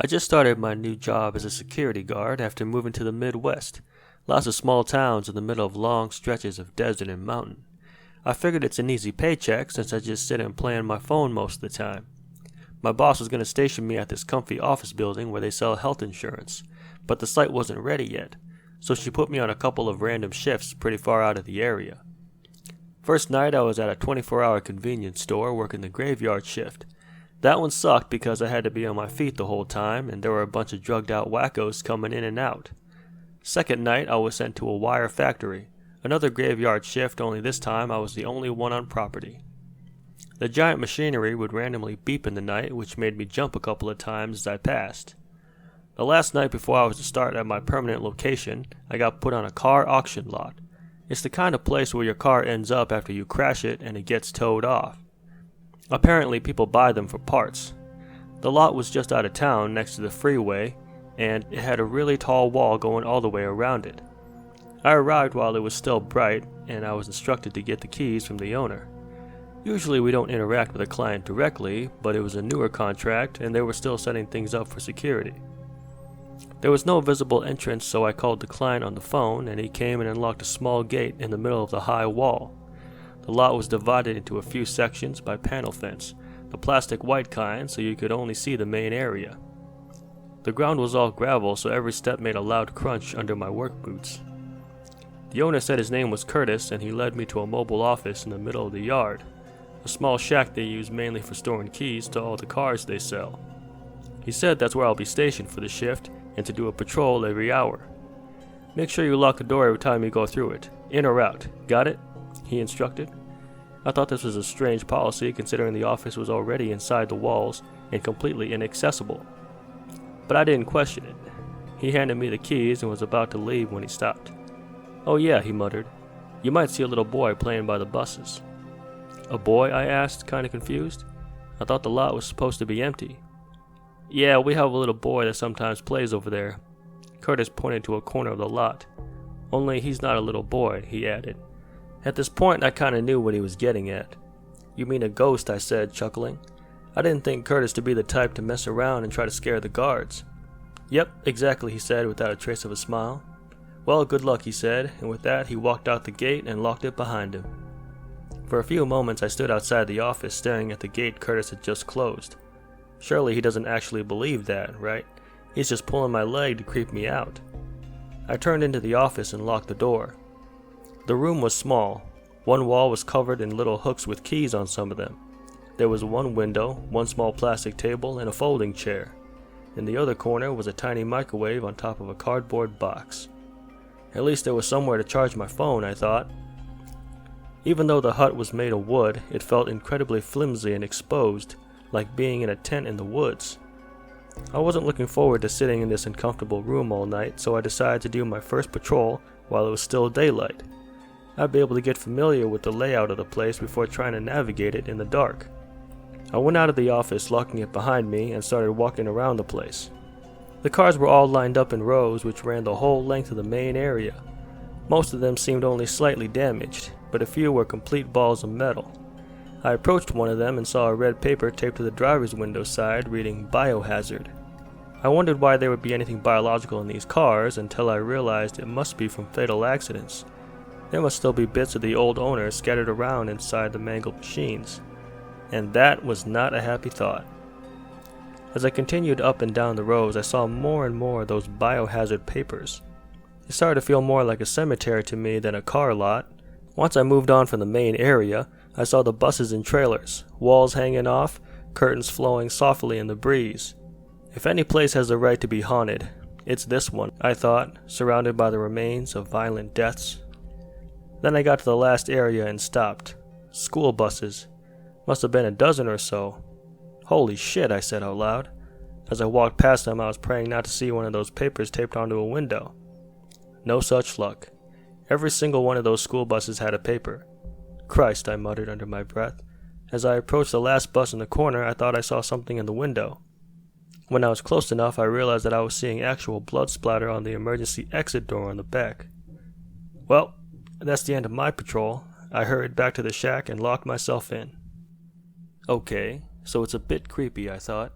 I just started my new job as a security guard after moving to the Midwest. Lots of small towns in the middle of long stretches of desert and mountain. I figured it's an easy paycheck since I just sit and play on my phone most of the time. My boss was going to station me at this comfy office building where they sell health insurance, but the site wasn't ready yet, so she put me on a couple of random shifts pretty far out of the area. First night I was at a 24-hour convenience store working the graveyard shift. That one sucked because I had to be on my feet the whole time and there were a bunch of drugged out wackos coming in and out. Second night I was sent to a wire factory, another graveyard shift, only this time I was the only one on property. The giant machinery would randomly beep in the night, which made me jump a couple of times as I passed. The last night before I was to start at my permanent location, I got put on a car auction lot. It's the kind of place where your car ends up after you crash it and it gets towed off. Apparently people buy them for parts. The lot was just out of town next to the freeway, and it had a really tall wall going all the way around it. I arrived while it was still bright, and I was instructed to get the keys from the owner. Usually we don't interact with a client directly, but it was a newer contract and they were still setting things up for security. There was no visible entrance, so I called the client on the phone and he came and unlocked a small gate in the middle of the high wall. The lot was divided into a few sections by panel fence, the plastic white kind, so you could only see the main area. The ground was all gravel, so every step made a loud crunch under my work boots. The owner said his name was Curtis and he led me to a mobile office in the middle of the yard, a small shack they use mainly for storing keys to all the cars they sell. He said that's where I'll be stationed for the shift and to do a patrol every hour. Make sure you lock the door every time you go through it, in or out, got it? He instructed. I thought this was a strange policy considering the office was already inside the walls and completely inaccessible. But I didn't question it. He handed me the keys and was about to leave when he stopped. "Oh yeah," he muttered. "You might see a little boy playing by the buses." "A boy?" I asked, kinda confused. I thought the lot was supposed to be empty. "Yeah, we have a little boy that sometimes plays over there." Curtis pointed to a corner of the lot. "Only he's not a little boy," he added. At this point, I kinda knew what he was getting at. "You mean a ghost," I said, chuckling. I didn't think Curtis to be the type to mess around and try to scare the guards. "Yep, exactly," he said without a trace of a smile. "Well, good luck," he said, and with that he walked out the gate and locked it behind him. For a few moments I stood outside the office staring at the gate Curtis had just closed. Surely he doesn't actually believe that, right? He's just pulling my leg to creep me out. I turned into the office and locked the door. The room was small. One wall was covered in little hooks with keys on some of them. There was one window, one small plastic table, and a folding chair. In the other corner was a tiny microwave on top of a cardboard box. At least there was somewhere to charge my phone, I thought. Even though the hut was made of wood, it felt incredibly flimsy and exposed, like being in a tent in the woods. I wasn't looking forward to sitting in this uncomfortable room all night, so I decided to do my first patrol while it was still daylight. I'd be able to get familiar with the layout of the place before trying to navigate it in the dark. I went out of the office, locking it behind me, and started walking around the place. The cars were all lined up in rows which ran the whole length of the main area. Most of them seemed only slightly damaged, but a few were complete balls of metal. I approached one of them and saw a red paper taped to the driver's window side reading Biohazard. I wondered why there would be anything biological in these cars until I realized it must be from fatal accidents. There must still be bits of the old owner scattered around inside the mangled machines. And that was not a happy thought. As I continued up and down the rows, I saw more and more of those biohazard papers. It started to feel more like a cemetery to me than a car lot. Once I moved on from the main area, I saw the buses and trailers, walls hanging off, curtains flowing softly in the breeze. If any place has the right to be haunted, it's this one, I thought, surrounded by the remains of violent deaths. Then I got to the last area and stopped. School buses. Must have been a dozen or so. "Holy shit," I said out loud. As I walked past them, I was praying not to see one of those papers taped onto a window. No such luck. Every single one of those school buses had a paper. "Christ," I muttered under my breath. As I approached the last bus in the corner, I thought I saw something in the window. When I was close enough, I realized that I was seeing actual blood splatter on the emergency exit door on the back. Well, that's the end of my patrol. I hurried back to the shack and locked myself in. Okay, so it's a bit creepy, I thought.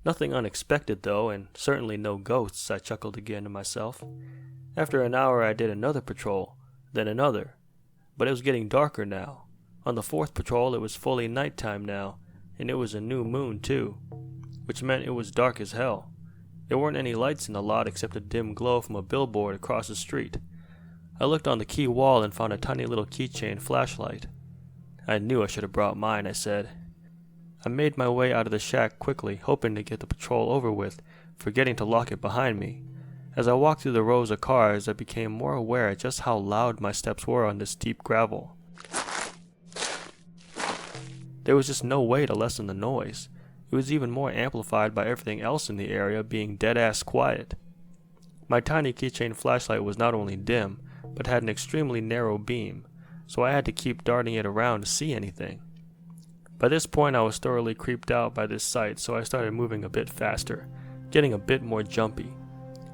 Nothing unexpected, though, and certainly no ghosts, I chuckled again to myself. After an hour I did another patrol, then another. But it was getting darker now. On the fourth patrol it was fully nighttime now, and it was a new moon too, which meant it was dark as hell. There weren't any lights in the lot except a dim glow from a billboard across the street. I looked on the key wall and found a tiny little keychain flashlight. I knew I should have brought mine, I said. I made my way out of the shack quickly, hoping to get the patrol over with, forgetting to lock it behind me. As I walked through the rows of cars, I became more aware just how loud my steps were on this steep gravel. There was just no way to lessen the noise. It was even more amplified by everything else in the area being dead-ass quiet. My tiny keychain flashlight was not only dim, but had an extremely narrow beam, so I had to keep darting it around to see anything. By this point I was thoroughly creeped out by this sight, so I started moving a bit faster, getting a bit more jumpy.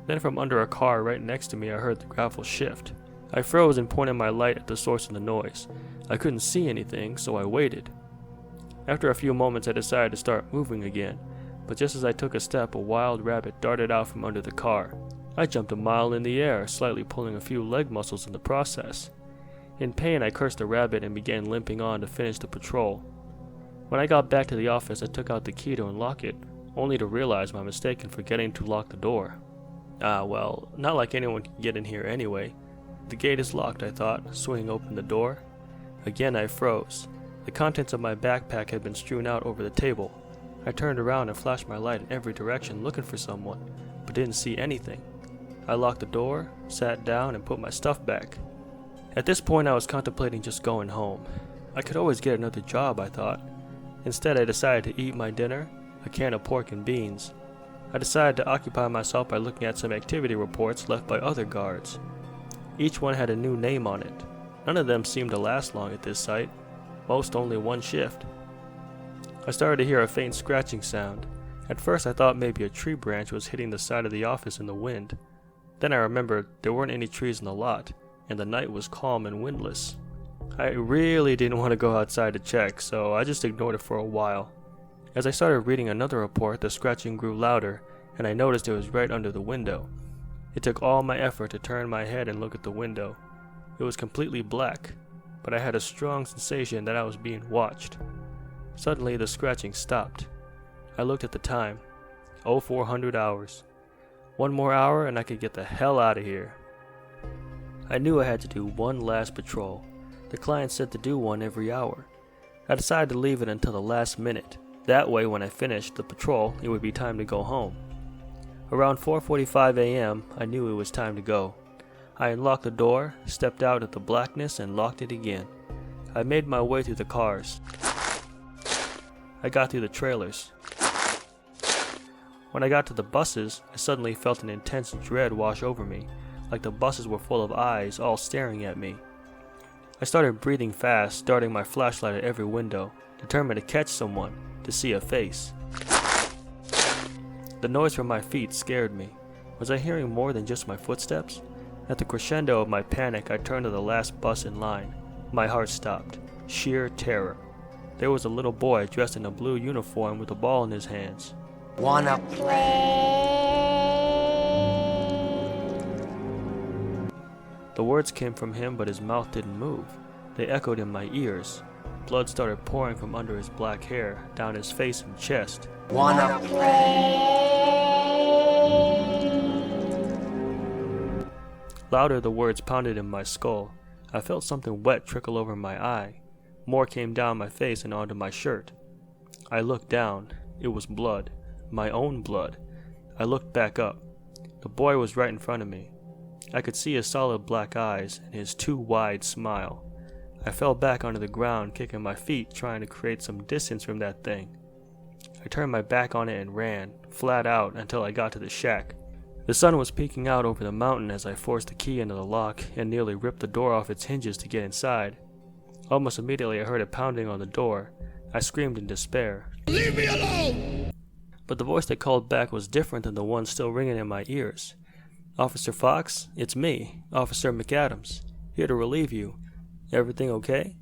Then from under a car right next to me I heard the gravel shift. I froze and pointed my light at the source of the noise. I couldn't see anything, so I waited. After a few moments I decided to start moving again, but just as I took a step, a wild rabbit darted out from under the car. I jumped a mile in the air, slightly pulling a few leg muscles in the process. In pain I cursed the rabbit and began limping on to finish the patrol. When I got back to the office I took out the key to unlock it, only to realize my mistake in forgetting to lock the door. Well, not like anyone can get in here anyway. The gate is locked, I thought, swinging open the door. Again I froze. The contents of my backpack had been strewn out over the table. I turned around and flashed my light in every direction looking for someone, but didn't see anything. I locked the door, sat down, and put my stuff back. At this point I was contemplating just going home. I could always get another job, I thought. Instead I decided to eat my dinner, a can of pork and beans. I decided to occupy myself by looking at some activity reports left by other guards. Each one had a new name on it. None of them seemed to last long at this site. Most only one shift. I started to hear a faint scratching sound. At first I thought maybe a tree branch was hitting the side of the office in the wind. Then I remembered there weren't any trees in the lot, and the night was calm and windless. I really didn't want to go outside to check, so I just ignored it for a while. As I started reading another report, the scratching grew louder, and I noticed it was right under the window. It took all my effort to turn my head and look at the window. It was completely black, but I had a strong sensation that I was being watched. Suddenly the scratching stopped. I looked at the time. 0400 hours. One more hour and I could get the hell out of here. I knew I had to do one last patrol. The client said to do one every hour. I decided to leave it until the last minute. That way when I finished the patrol it would be time to go home. Around 4:45 a.m. I knew it was time to go. I unlocked the door, stepped out at the blackness, and locked it again. I made my way through the cars. I got through the trailers. When I got to the buses, I suddenly felt an intense dread wash over me, like the buses were full of eyes all staring at me. I started breathing fast, darting my flashlight at every window, determined to catch someone, to see a face. The noise from my feet scared me. Was I hearing more than just my footsteps? At the crescendo of my panic, I turned to the last bus in line. My heart stopped. Sheer terror. There was a little boy dressed in a blue uniform with a ball in his hands. Wanna play? The words came from him, but his mouth didn't move. They echoed in my ears. Blood started pouring from under his black hair, down his face and chest. Wanna play? Louder the words pounded in my skull. I felt something wet trickle over my eye. More came down my face and onto my shirt. I looked down. It was blood. My own blood. I looked back up. The boy was right in front of me. I could see his solid black eyes and his too wide smile. I fell back onto the ground, kicking my feet, trying to create some distance from that thing. I turned my back on it and ran, flat out, until I got to the shack. The sun was peeking out over the mountain as I forced the key into the lock and nearly ripped the door off its hinges to get inside. Almost immediately I heard a pounding on the door. I screamed in despair. Leave me alone! But the voice that called back was different than the one still ringing in my ears. "Officer Fox, it's me, Officer McAdams, here to relieve you. Everything okay?"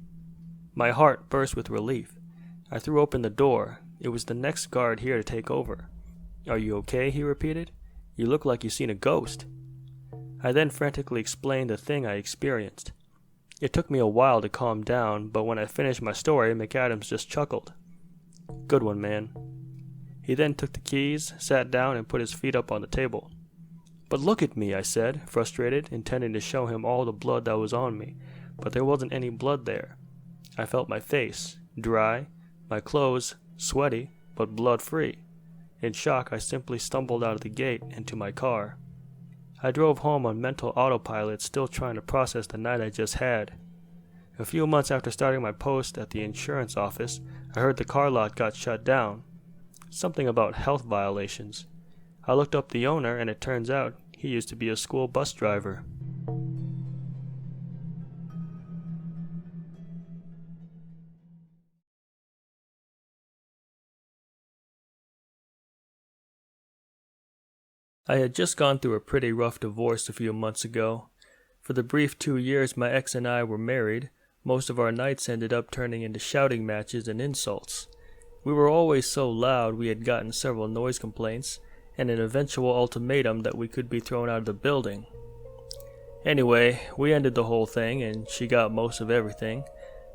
My heart burst with relief. I threw open the door. It was the next guard here to take over. "Are you okay?" he repeated. "You look like you've seen a ghost." I then frantically explained the thing I experienced. It took me a while to calm down, but when I finished my story, McAdams just chuckled. "Good one, man." He then took the keys, sat down, and put his feet up on the table. "But look at me," I said, frustrated, intending to show him all the blood that was on me, but there wasn't any blood there. I felt my face, dry, my clothes, sweaty, but blood-free. In shock, I simply stumbled out of the gate and to my car. I drove home on mental autopilot, still trying to process the night I just had. A few months after starting my post at the insurance office, I heard the car lot got shut down. Something about health violations. I looked up the owner, and it turns out he used to be a school bus driver. I had just gone through a pretty rough divorce a few months ago. For the brief 2 years my ex and I were married, most of our nights ended up turning into shouting matches and insults. We were always so loud we had gotten several noise complaints, and an eventual ultimatum that we could be thrown out of the building. Anyway, we ended the whole thing, and she got most of everything.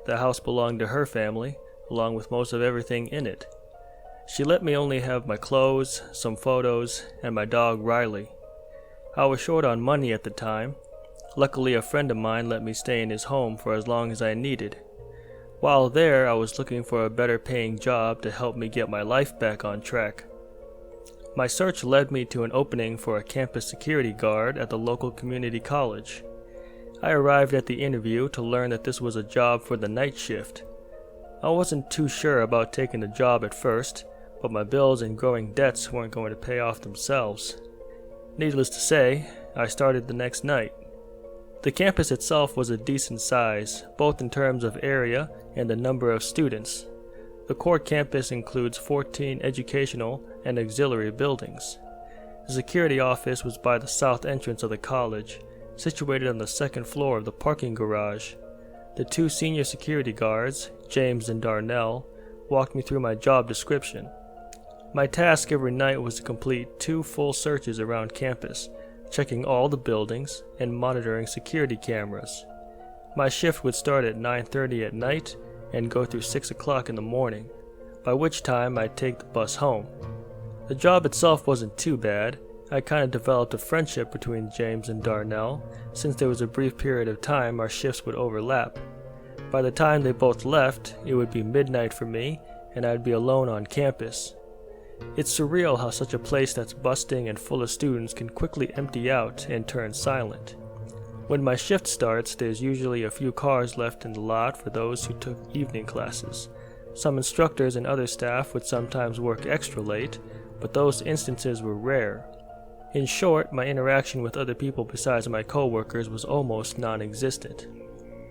The house belonged to her family, along with most of everything in it. She let me only have my clothes, some photos, and my dog Riley. I was short on money at the time. Luckily, a friend of mine let me stay in his home for as long as I needed. While there, I was looking for a better paying job to help me get my life back on track. My search led me to an opening for a campus security guard at the local community college. I arrived at the interview to learn that this was a job for the night shift. I wasn't too sure about taking the job at first, but my bills and growing debts weren't going to pay off themselves. Needless to say, I started the next night. The campus itself was a decent size, both in terms of area and the number of students. The core campus includes 14 educational and auxiliary buildings. The security office was by the south entrance of the college, situated on the second floor of the parking garage. The 2 senior security guards, James and Darnell, walked me through my job description. My task every night was to complete 2 full searches around campus, checking all the buildings and monitoring security cameras. My shift would start at 9:30 at night and go through 6 o'clock in the morning, by which time I'd take the bus home. The job itself wasn't too bad. I kind of developed a friendship between James and Darnell, since there was a brief period of time our shifts would overlap. By the time they both left, it would be midnight for me, and I'd be alone on campus. It's surreal how such a place that's bustling and full of students can quickly empty out and turn silent. When my shift starts, there's usually a few cars left in the lot for those who took evening classes. Some instructors and other staff would sometimes work extra late, but those instances were rare. In short, my interaction with other people besides my coworkers was almost non-existent.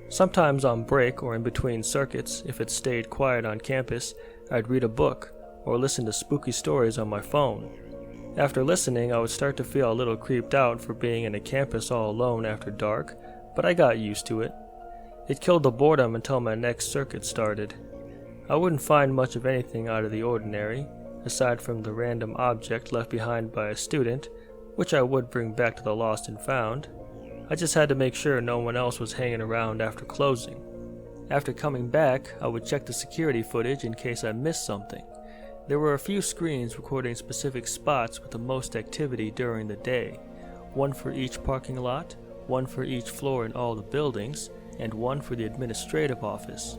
Sometimes on break or in between circuits, if it stayed quiet on campus, I'd read a book or listen to spooky stories on my phone. After listening, I would start to feel a little creeped out for being in a campus all alone after dark, but I got used to it. It killed the boredom until my next circuit started. I wouldn't find much of anything out of the ordinary, aside from the random object left behind by a student, which I would bring back to the lost and found. I just had to make sure no one else was hanging around after closing. After coming back, I would check the security footage in case I missed something. There were a few screens recording specific spots with the most activity during the day, one for each parking lot, one for each floor in all the buildings, and one for the administrative office.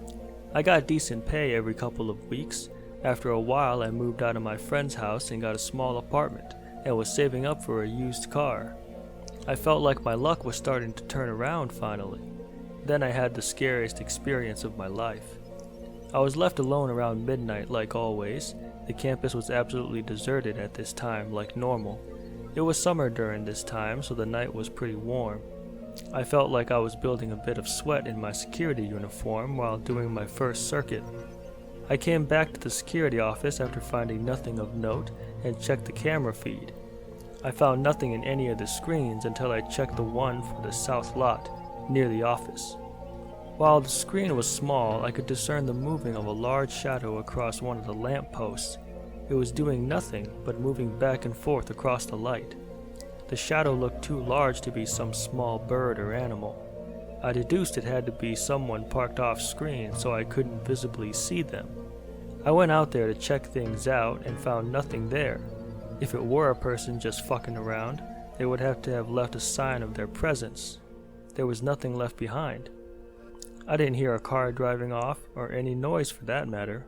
I got decent pay every couple of weeks. After a while, I moved out of my friend's house and got a small apartment, and was saving up for a used car. I felt like my luck was starting to turn around finally. Then I had the scariest experience of my life. I was left alone around midnight like always. The campus was absolutely deserted at this time like normal. It was summer during this time, so the night was pretty warm. I felt like I was building a bit of sweat in my security uniform while doing my first circuit. I came back to the security office after finding nothing of note and checked the camera feed. I found nothing in any of the screens until I checked the one for the south lot, near the office. While the screen was small, I could discern the moving of a large shadow across one of the lamp posts. It was doing nothing but moving back and forth across the light. The shadow looked too large to be some small bird or animal. I deduced it had to be someone parked off screen so I couldn't visibly see them. I went out there to check things out and found nothing there. If it were a person just fucking around, they would have to have left a sign of their presence. There was nothing left behind. I didn't hear a car driving off, or any noise for that matter.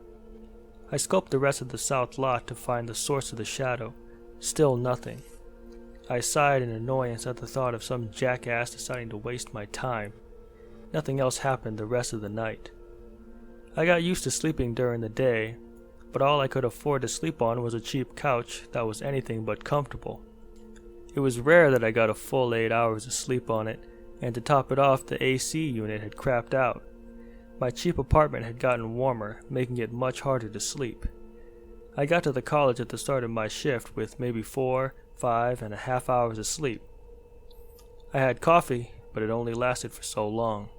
I scoped the rest of the south lot to find the source of the shadow. Still nothing. I sighed in annoyance at the thought of some jackass deciding to waste my time. Nothing else happened the rest of the night. I got used to sleeping during the day, but all I could afford to sleep on was a cheap couch that was anything but comfortable. It was rare that I got a full 8 hours of sleep on it, and to top it off, the AC unit had crapped out. My cheap apartment had gotten warmer, making it much harder to sleep. I got to the college at the start of my shift with maybe 4, 5.5 hours of sleep. I had coffee, but it only lasted for so long.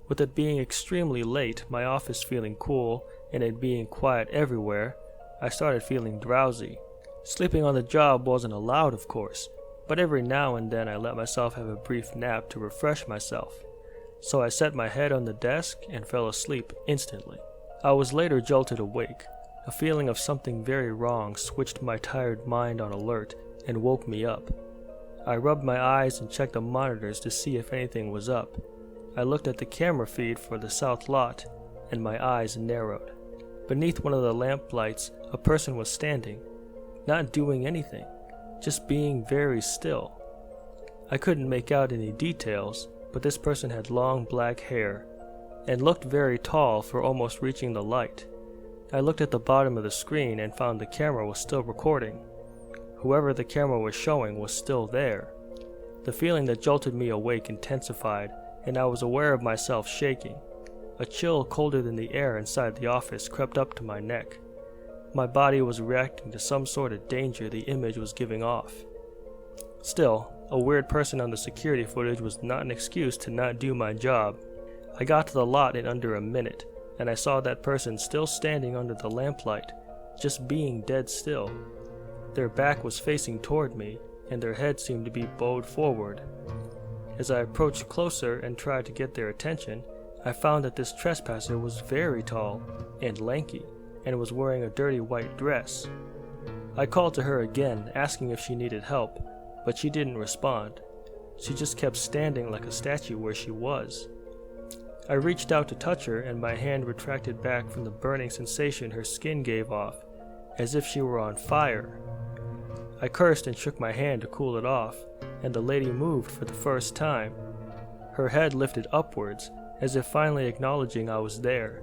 With it being extremely late, my office feeling cool, and it being quiet everywhere, I started feeling drowsy. Sleeping on the job wasn't allowed, of course, but every now and then I let myself have a brief nap to refresh myself. So I set my head on the desk and fell asleep instantly. I was later jolted awake. A feeling of something very wrong switched my tired mind on alert and woke me up. I rubbed my eyes and checked the monitors to see if anything was up. I looked at the camera feed for the south lot, and my eyes narrowed. Beneath one of the lamp lights, a person was standing, not doing anything, just being very still. I couldn't make out any details, but this person had long black hair, and looked very tall for almost reaching the light. I looked at the bottom of the screen and found the camera was still recording. Whoever the camera was showing was still there. The feeling that jolted me awake intensified, and I was aware of myself shaking. A chill colder than the air inside the office crept up to my neck. My body was reacting to some sort of danger the image was giving off. Still, a weird person on the security footage was not an excuse to not do my job. I got to the lot in under a minute, and I saw that person still standing under the lamplight, just being dead still. Their back was facing toward me, and their head seemed to be bowed forward. As I approached closer and tried to get their attention, I found that this trespasser was very tall and lanky, and was wearing a dirty white dress. I called to her again, asking if she needed help, but she didn't respond. She just kept standing like a statue where she was. I reached out to touch her, and my hand retracted back from the burning sensation her skin gave off, as if she were on fire. I cursed and shook my hand to cool it off, and the lady moved for the first time. Her head lifted upwards, as if finally acknowledging I was there.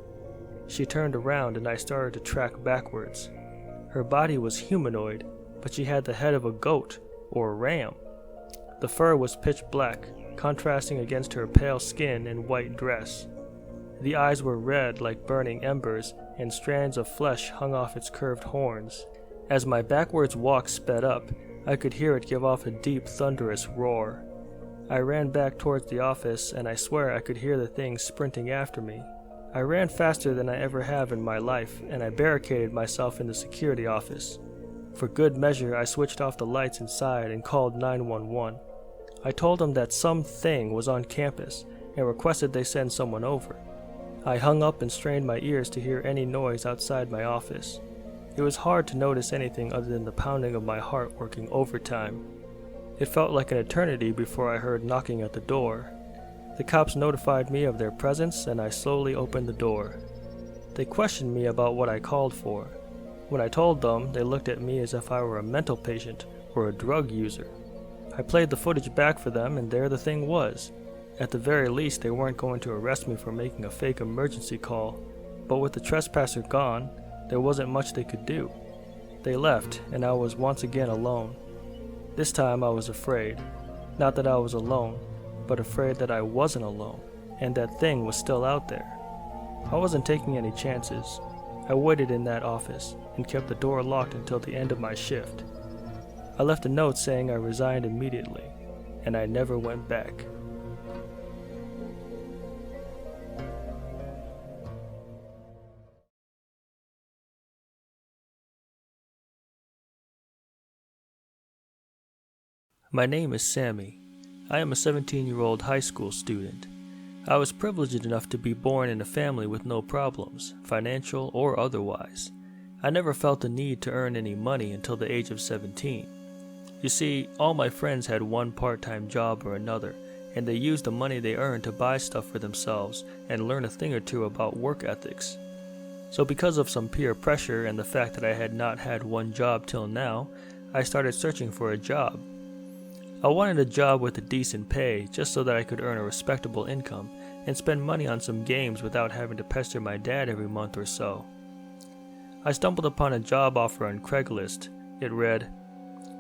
She turned around and I started to track backwards. Her body was humanoid, but she had the head of a goat or a ram. The fur was pitch black, contrasting against her pale skin and white dress. The eyes were red like burning embers, and strands of flesh hung off its curved horns. As my backwards walk sped up, I could hear it give off a deep, thunderous roar. I ran back towards the office, and I swear I could hear the thing sprinting after me. I ran faster than I ever have in my life, and I barricaded myself in the security office. For good measure, I switched off the lights inside and called 911. I told them that something was on campus and requested they send someone over. I hung up and strained my ears to hear any noise outside my office. It was hard to notice anything other than the pounding of my heart working overtime. It felt like an eternity before I heard knocking at the door. The cops notified me of their presence, and I slowly opened the door. They questioned me about what I called for. When I told them, they looked at me as if I were a mental patient or a drug user. I played the footage back for them, and there the thing was. At the very least, they weren't going to arrest me for making a fake emergency call, but with the trespasser gone, there wasn't much they could do. They left, and I was once again alone. This time I was afraid. Not that I was alone, but afraid that I wasn't alone, and that thing was still out there. I wasn't taking any chances. I waited in that office, and kept the door locked until the end of my shift. I left a note saying I resigned immediately, and I never went back. My name is Sammy. I am a 17-year-old high school student. I was privileged enough to be born in a family with no problems, financial or otherwise. I never felt the need to earn any money until the age of 17. You see, all my friends had one part-time job or another, and they used the money they earned to buy stuff for themselves and learn a thing or two about work ethics. So because of some peer pressure and the fact that I had not had one job till now, I started searching for a job. I wanted a job with a decent pay just so that I could earn a respectable income and spend money on some games without having to pester my dad every month or so. I stumbled upon a job offer on Craigslist. It read,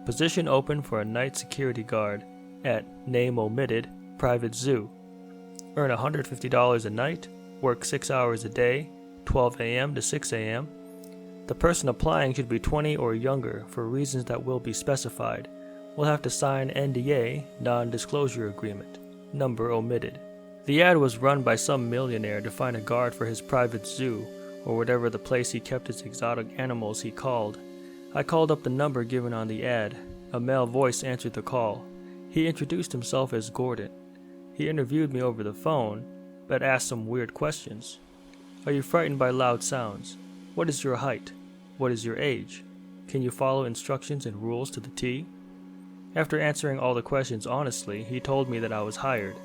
"Position open for a night security guard at name omitted, private zoo. Earn $150 a night, work 6 hours a day, 12 a.m. to 6 a.m. The person applying should be 20 or younger for reasons that will be specified. Will have to sign NDA, non-disclosure agreement, number omitted." The ad was run by some millionaire to find a guard for his private zoo, or whatever the place he kept his exotic animals he called. I called up the number given on the ad. A male voice answered the call. He introduced himself as Gordon. He interviewed me over the phone, but asked some weird questions. Are you frightened by loud sounds? What is your height? What is your age? Can you follow instructions and rules to the T? After answering all the questions honestly, he told me that I was hired.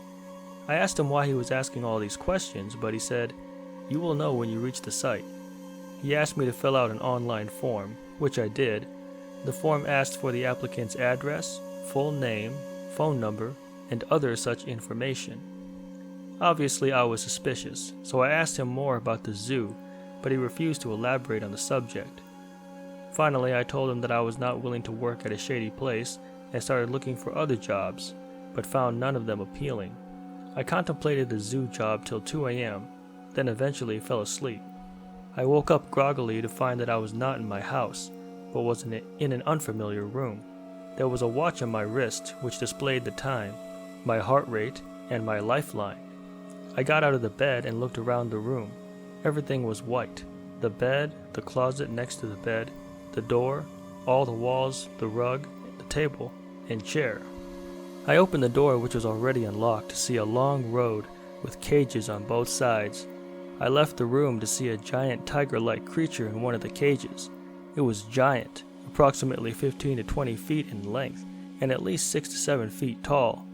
I asked him why he was asking all these questions, but he said, "You will know when you reach the site." He asked me to fill out an online form, which I did. The form asked for the applicant's address, full name, phone number, and other such information. Obviously, I was suspicious, so I asked him more about the zoo, but he refused to elaborate on the subject. Finally, I told him that I was not willing to work at a shady place and started looking for other jobs, but found none of them appealing. I contemplated the zoo job till 2 a.m., then eventually fell asleep. I woke up groggily to find that I was not in my house, but was in an unfamiliar room. There was a watch on my wrist which displayed the time, my heart rate, and my lifeline. I got out of the bed and looked around the room. Everything was white. The bed, the closet next to the bed, the door, all the walls, the rug, the table, and chair. I opened the door, which was already unlocked, to see a long road with cages on both sides. I left the room to see a giant tiger-like creature in one of the cages. It was giant, approximately 15 to 20 feet in length, and at least 6 to 7 feet tall,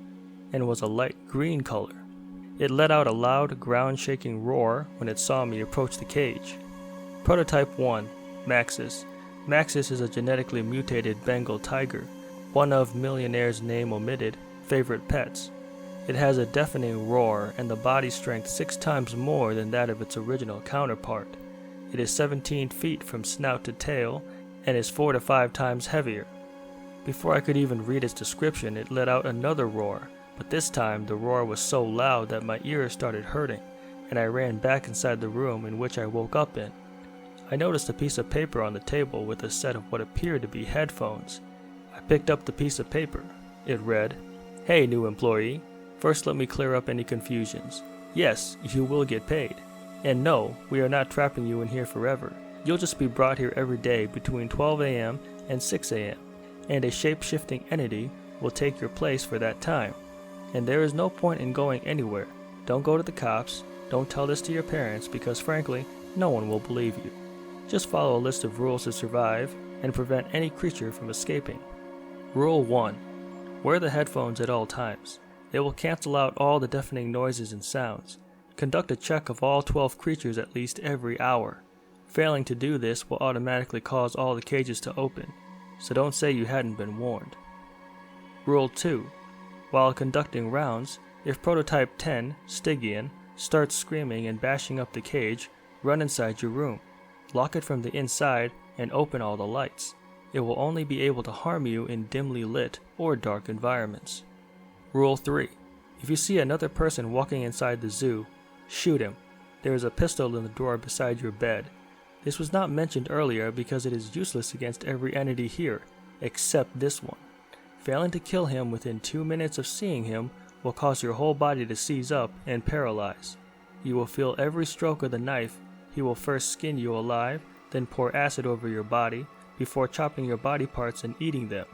and was a light green color. It let out a loud, ground-shaking roar when it saw me approach the cage. Prototype 1, Maxis. Maxis is a genetically mutated Bengal tiger, one of Millionaire's name omitted favorite pets. It has a deafening roar and the body strength 6 times more than that of its original counterpart. It is 17 feet from snout to tail and is 4 to 5 times heavier. Before I could even read its description, it let out another roar, but this time the roar was so loud that my ears started hurting, and I ran back inside the room in which I woke up in. I noticed a piece of paper on the table with a set of what appeared to be headphones. I picked up the piece of paper. It read, "Hey, new employee. First, let me clear up any confusions. Yes, you will get paid. And no, we are not trapping you in here forever. You'll just be brought here every day between 12 a.m. and 6 a.m., and a shape-shifting entity will take your place for that time. And there is no point in going anywhere. Don't go to the cops. Don't tell this to your parents because, frankly, no one will believe you. Just follow a list of rules to survive and prevent any creature from escaping. Rule 1. Wear the headphones at all times. They will cancel out all the deafening noises and sounds. Conduct a check of all 12 creatures at least every hour. Failing to do this will automatically cause all the cages to open, so don't say you hadn't been warned. Rule 2. While conducting rounds, if Prototype 10, Stygian, starts screaming and bashing up the cage, run inside your room. Lock it from the inside and open all the lights. It will only be able to harm you in dimly lit or dark environments. Rule 3. If you see another person walking inside the zoo, shoot him. There is a pistol in the drawer beside your bed. This was not mentioned earlier because it is useless against every entity here, except this one. Failing to kill him within 2 minutes of seeing him will cause your whole body to seize up and paralyze. You will feel every stroke of the knife. He will first skin you alive, then pour acid over your body, before chopping your body parts and eating them.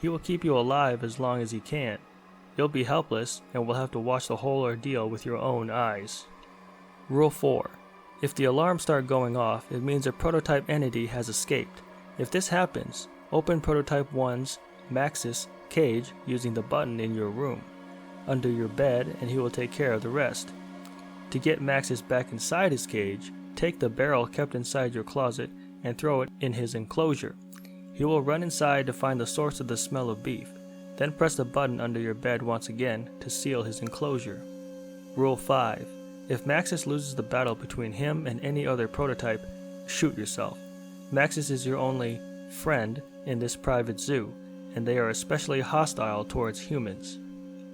He will keep you alive as long as he can. You'll be helpless and will have to watch the whole ordeal with your own eyes. Rule 4. If the alarms start going off, it means a prototype entity has escaped. If this happens, open Prototype 1's Maxis cage using the button in your room, under your bed, and he will take care of the rest. To get Maxis back inside his cage, take the barrel kept inside your closet and throw it in his enclosure. He will run inside to find the source of the smell of beef, then press the button under your bed once again to seal his enclosure. Rule 5. If Maxis loses the battle between him and any other prototype, shoot yourself. Maxis is your only friend in this private zoo, and they are especially hostile towards humans.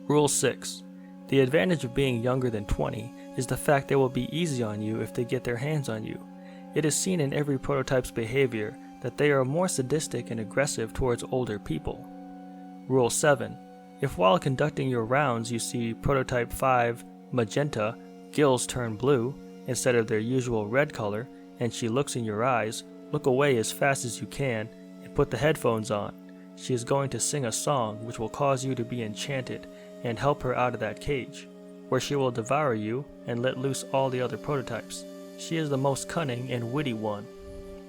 Rule 6. The advantage of being younger than 20 is the fact they will be easy on you if they get their hands on you. It is seen in every prototype's behavior that they are more sadistic and aggressive towards older people. Rule 7. If while conducting your rounds you see Prototype 5 Magenta gills turn blue instead of their usual red color and she looks in your eyes, look away as fast as you can and put the headphones on. She is going to sing a song which will cause you to be enchanted and help her out of that cage, where she will devour you and let loose all the other prototypes. She is the most cunning and witty one.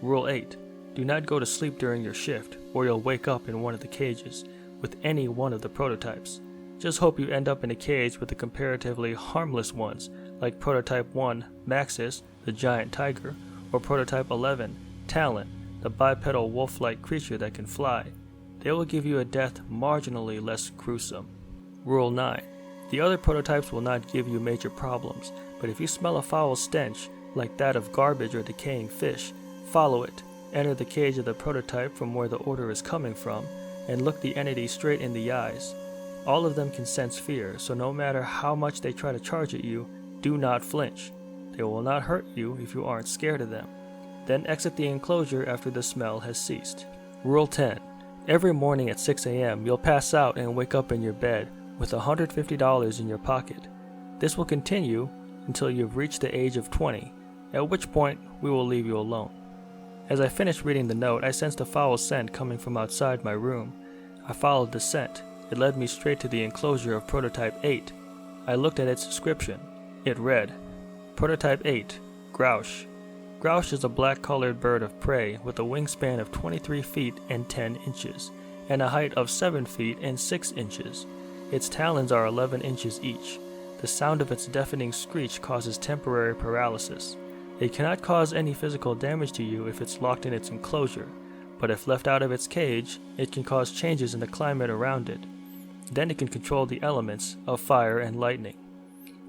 Rule 8. Do not go to sleep during your shift, or you'll wake up in one of the cages with any one of the prototypes. Just hope you end up in a cage with the comparatively harmless ones, like Prototype 1 Maxis, the giant tiger, or Prototype 11 Talon, the bipedal wolf-like creature that can fly. They will give you a death marginally less gruesome. Rule 9. The other prototypes will not give you major problems, but if you smell a foul stench, like that of garbage or decaying fish, follow it, enter the cage of the prototype from where the odor is coming from, and look the entity straight in the eyes. All of them can sense fear, so no matter how much they try to charge at you, do not flinch. They will not hurt you if you aren't scared of them. Then exit the enclosure after the smell has ceased. Rule 10. Every morning at 6 a.m. you'll pass out and wake up in your bed with $150 in your pocket. This will continue until you've reached the age of 20, at which point we will leave you alone. As I finished reading the note, I sensed a foul scent coming from outside my room. I followed the scent. It led me straight to the enclosure of Prototype 8. I looked at its description. It read, Prototype 8, Grouse. Grouse is a black-colored bird of prey with a wingspan of 23 feet and 10 inches, and a height of 7 feet and 6 inches. Its talons are 11 inches each. The sound of its deafening screech causes temporary paralysis. It cannot cause any physical damage to you if it's locked in its enclosure, but if left out of its cage, it can cause changes in the climate around it. Then it can control the elements of fire and lightning.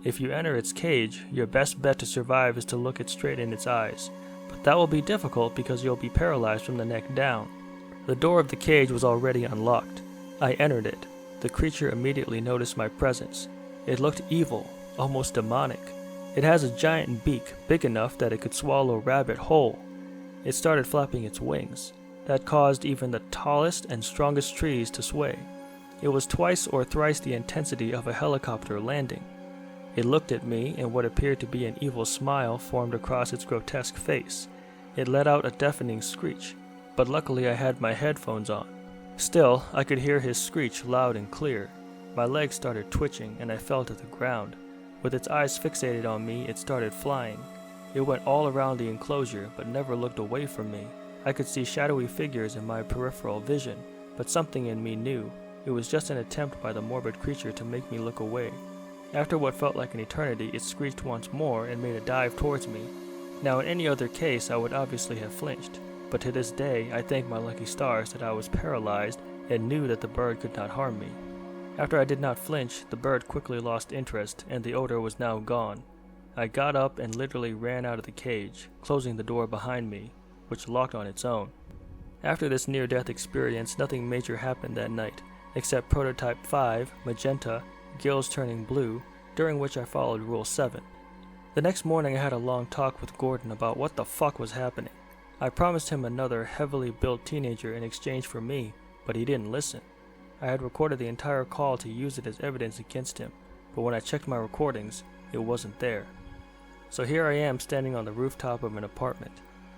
If you enter its cage, your best bet to survive is to look it straight in its eyes, but that will be difficult because you'll be paralyzed from the neck down. The door of the cage was already unlocked. I entered it. The creature immediately noticed my presence. It looked evil, almost demonic. It has a giant beak, big enough that it could swallow a rabbit whole. It started flapping its wings. That caused even the tallest and strongest trees to sway. It was twice or thrice the intensity of a helicopter landing. It looked at me, and what appeared to be an evil smile formed across its grotesque face. It let out a deafening screech, but luckily I had my headphones on. Still, I could hear his screech loud and clear. My legs started twitching, and I fell to the ground. With its eyes fixated on me, it started flying. It went all around the enclosure, but never looked away from me. I could see shadowy figures in my peripheral vision, but something in me knew. It was just an attempt by the morbid creature to make me look away. After what felt like an eternity, it screeched once more and made a dive towards me. Now, in any other case, I would obviously have flinched, but to this day, I thank my lucky stars that I was paralyzed and knew that the bird could not harm me. After I did not flinch, the bird quickly lost interest, and the odor was now gone. I got up and literally ran out of the cage, closing the door behind me, which locked on its own. After this near-death experience, nothing major happened that night, except Prototype 5, Magenta, gills turning blue, during which I followed Rule 7. The next morning I had a long talk with Gordon about what the fuck was happening. I promised him another heavily built teenager in exchange for me, but he didn't listen. I had recorded the entire call to use it as evidence against him, but when I checked my recordings, it wasn't there. So here I am standing on the rooftop of an apartment.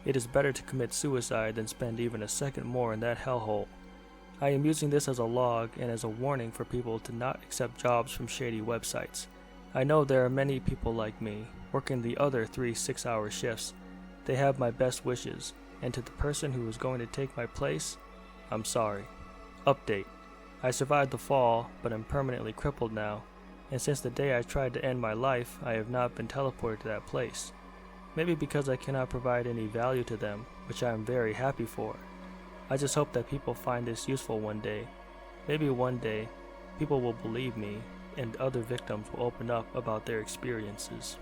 It is better to commit suicide than spend even a second more in that hellhole. I am using this as a log and as a warning for people to not accept jobs from shady websites. I know there are many people like me, working the other 3 6-hour shifts. They have my best wishes, and to the person who is going to take my place, I'm sorry. Update. I survived the fall, but am permanently crippled now, and since the day I tried to end my life, I have not been teleported to that place. Maybe because I cannot provide any value to them, which I am very happy for. I just hope that people find this useful one day. Maybe one day, people will believe me, and other victims will open up about their experiences.